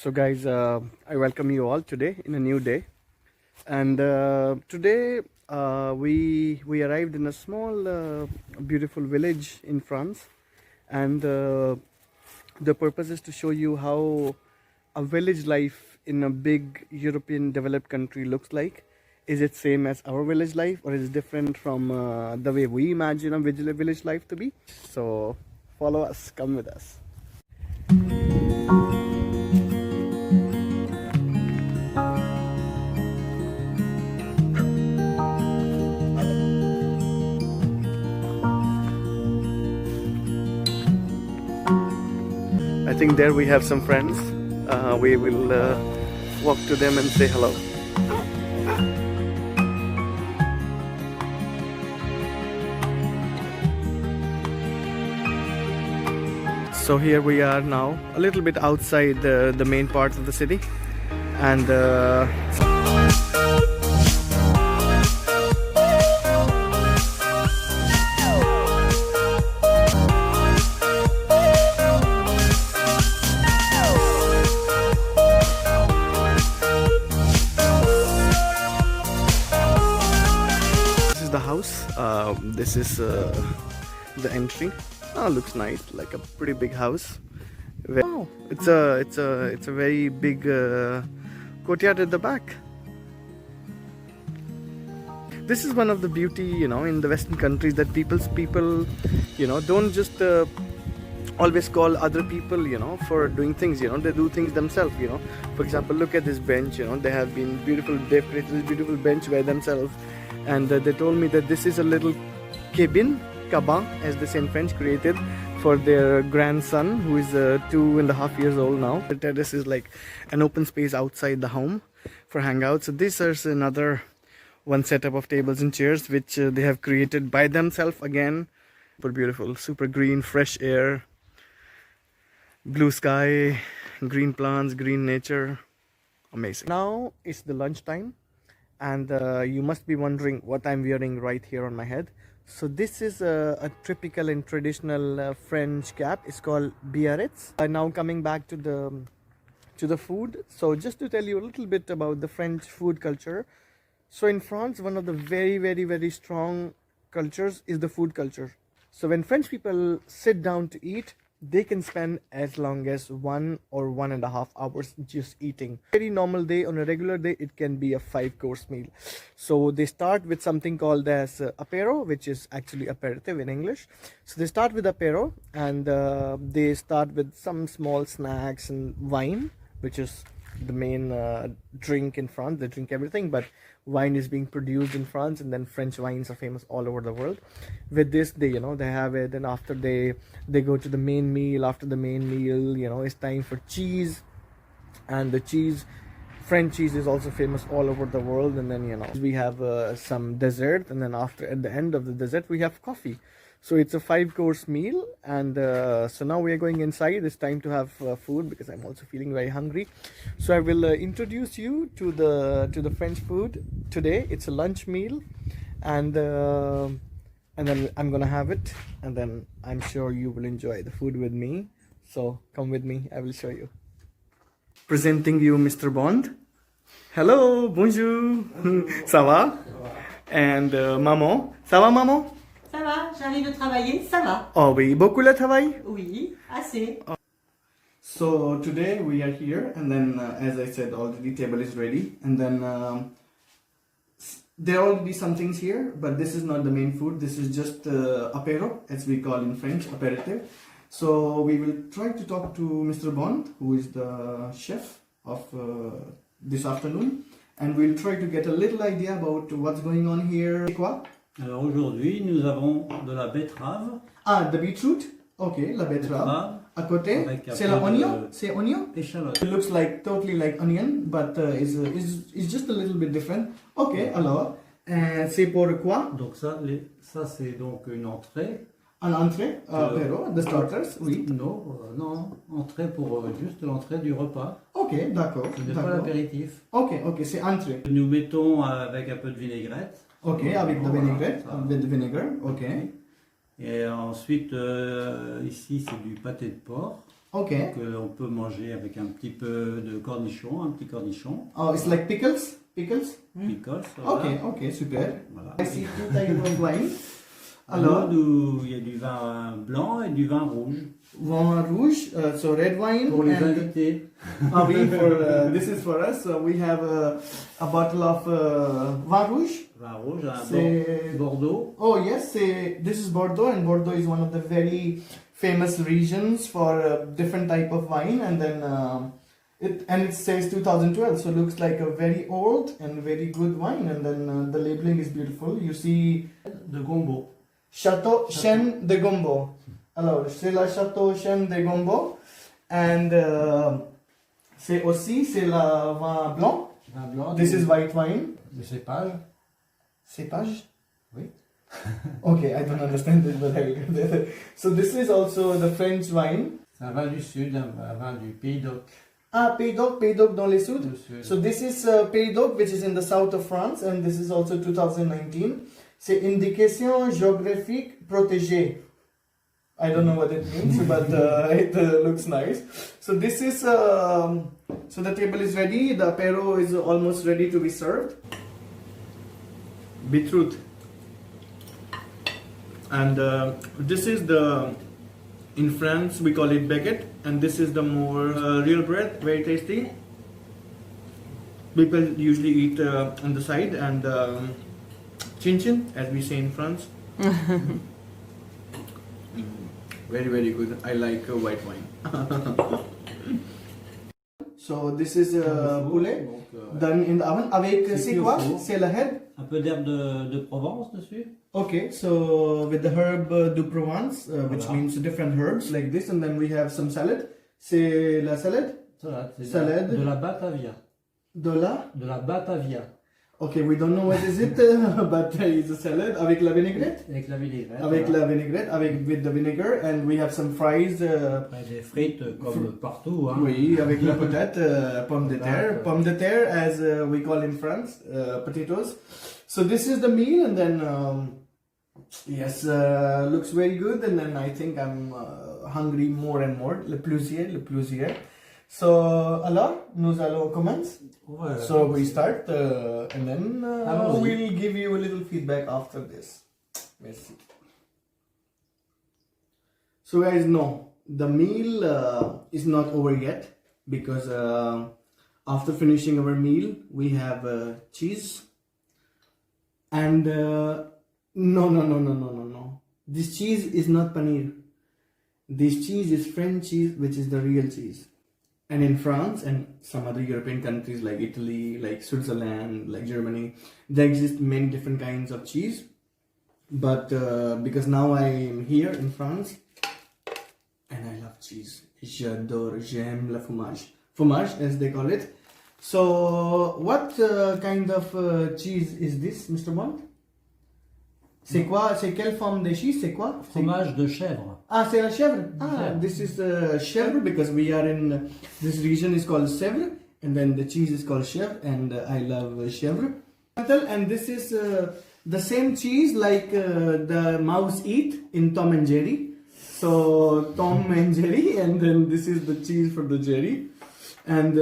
So guys, I welcome you all today in a new day, and today we arrived in a small beautiful village in France, and the purpose is to show you how a village life in a big European developed country looks like. Is it same as our village life, or is it different from the way we imagine a village life to be? So follow us, come with us. I think there we have some friends. We will walk to them and say hello. So here we are now, a little bit outside the main parts of the city, and this is the house. This is the entry. Oh, looks nice, like a pretty big house. Oh, it's a very big courtyard at the back. This is one of the beauty, in the Western countries, that people, don't just always call other people, for doing things. They do things themselves. For example, look at this bench. They have been they've created this beautiful bench by themselves, and they told me that this is a little cabin, as they say in French, created for their grandson, who is 2.5 years old now. The terrace is like an open space outside the home for hangouts. So this is another one setup of tables and chairs which they have created by themselves again. Super beautiful, super green, fresh air, blue sky, green plants, green nature. Amazing. Now it's the lunch time, and you must be wondering what I'm wearing right here on my head. So this is a typical and traditional French cap. It's called Biarritz. Now coming back to the food. So just to tell you a little bit about the French food culture. So in France, one of the very strong cultures is the food culture. So when French people sit down to eat, they can spend as long as 1 or 1.5 hours just eating. Very normal day, on a regular day, it can be a 5-course meal. So they start with something called as apéro, which is actually aperitif in English. So they start with apéro, and they start with some small snacks and wine, which is the main drink in France. They drink everything, but wine is being produced in France, and then French wines are famous all over the world. With this, they have it, and after they go to the main meal. After the main meal, it's time for cheese, and the French cheese is also famous all over the world. And then we have some dessert, and then at the end of the dessert we have coffee. So it's a 5-course meal, and so now we are going inside. It's time to have food, because I'm also feeling very hungry. So I will introduce you to the French food today. It's a lunch meal, and then I'm gonna have it, and then I'm sure you will enjoy the food with me. So come with me, I will show you. Presenting you Mr. Bond. Hello, bonjour. Ça va? And maman, ça va maman? Ça va, j'arrive de travailler, ça va. Oh oui, beaucoup le travail? Oui, assez. So today we are here, and then as I said, already table is ready, and then there will be some things here, but this is not the main food. This is just apéro, as we call in French, apéritif. So we will try to talk to Mr. Bond, who is the chef of this afternoon, and we'll try to get a little idea about what's going on here. Quoi? Alors aujourd'hui, nous avons de la betterave. Ah, the beetroot. Okay, la betterave. À côté, c'est l'oignon. C'est oignon. Échalote. It looks like totally like onion, but is just a little bit different. Okay, alors, c'est pour quoi? Donc ça c'est donc une entrée. Une entrée, pero, the starters, oui. Non, entrée pour juste l'entrée du repas. Ok, d'accord. Ce n'est pas l'apéritif. Ok, c'est entrée. Nous mettons avec un peu de vinaigrette. Ok, avec de vinaigrette, with the vinegar, ok. Et ensuite, ici c'est du pâté de porc. Okay. qu'on peut manger avec un petit peu de cornichon, un petit cornichon. Oh, it's like pickles? Pickles? Pickles, voilà. Okay, okay, super. Voilà. I see two types of wine. Alors, Alors, il y a du vin blanc et du vin rouge. vin rouge, so red wine. Pour les and- invités. Ah oui, this is for us. So we have a bottle of vin rouge. Vin rouge, un C'est- Bordeaux. Oh yes, this is Bordeaux, and Bordeaux is one of the very famous regions for different type of wine. And then it says 2012, so it looks like a very old and very good wine. And then the labeling is beautiful. You see De Gombo. Château Chêne de Gombo. Alors, c'est la Château Chêne de Gombo. And c'est la vin blanc. Vin blanc. This is white wine. De cépage. Cépage? Oui. Okay, I don't understand it, but I will get there. So this is also the French wine. C'est un vin du sud, un vin du Pays d'Oc. Ah, Pays d'Oc dans les Sud. Du sud. So this is Pays d'Oc, which is in the south of France, and this is also 2019. C'est indication géographique protégée. I don't know what it means, but it looks nice. So this is, so the table is ready, the apéro is almost ready to be served. Beetroot. And this is in France we call it baguette, and this is the more real bread, very tasty. People usually eat on the side, and chin chin, as we say in France. Very, very good. I like white wine. So this is poulet Donc, done in the oven. Avec C'est c'est cuit au quoi? four. C'est la head. un peu d'herbe de Provence dessus. Okay, so with the herb de Provence, which Voilà. means different herbs like this, and then we have some salad. C'est la salade. Salade. C'est Salade. de la Batavia. De la. De la Batavia. Okay, we don't know what is it, but it's a salad avec la vinaigrette. Avec la vinaigrette. Avec voilà. la vinaigrette, with the vinegar, and we have some fries. Après, des frites comme partout. Hein. Oui, avec la patate, pomme de terre. Patate. Pomme de terre, as we call in France, potatoes. So this is the meal, and then yes, looks very good, and then I think I'm hungry more and more. Le plaisir. So alors, nous allons commencer. Ouais. So we start, and then Allons-y. we'll give you a little feedback after this. Merci. So guys, no, the meal is not over yet, because after finishing our meal, we have cheese. And no. This cheese is not paneer. This cheese is French cheese, which is the real cheese. And in France and some other European countries like Italy, like Switzerland, like Germany, there exist many different kinds of cheese. But because now I am here in France, and I love cheese. J'aime le fromage. Fromage, as they call it. So, what kind of cheese is this, Mr. Bond? C'est quoi? C'est quelle forme de cheese? C'est quoi? Fromage de chèvre. Ah, c'est la chèvre. Ah, Chèvre. this is chèvre, because we are in this region is called Sèvres, and then the cheese is called chèvre, and I love chèvre. And this is the same cheese like the mouse eat in Tom and Jerry. So Tom and Jerry, and then this is the cheese for the Jerry. And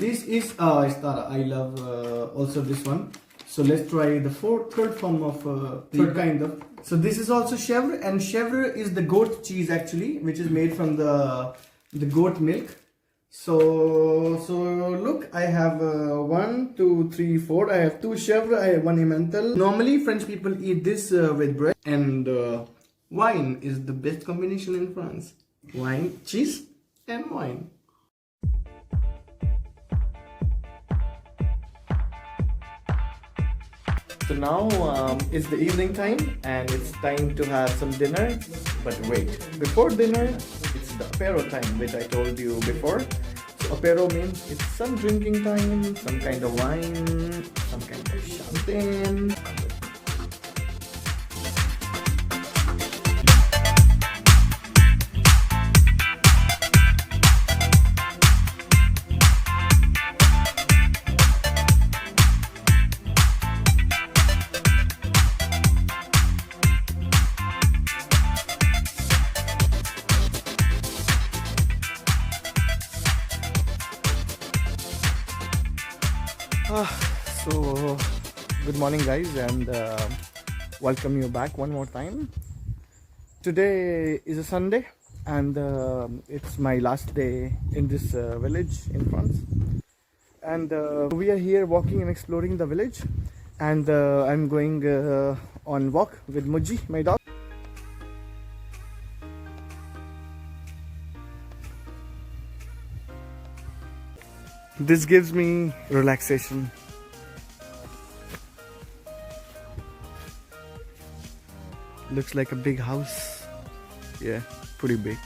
this is I love also this one. So let's try the third form of third kind of. So this is also chèvre, and chèvre is the goat cheese actually, which is made from the goat milk. So look, I have 1, 2, 3, 4. I have 2 chèvre. I have 1 emmental. Normally French people eat this with bread, and wine is the best combination in France. Wine, cheese, and wine. So now it's the evening time, and it's time to have some dinner. But wait, before dinner, it's the apéro time, which I told you before. So apéro means it's some drinking time, some kind of wine, some kind of champagne. So good morning guys, and welcome you back one more time. Today is a Sunday, and it's my last day in this village in France, and we are here walking and exploring the village, and I'm going on walk with Muji, my dog. This gives me relaxation. Looks like a big house. Yeah, pretty big.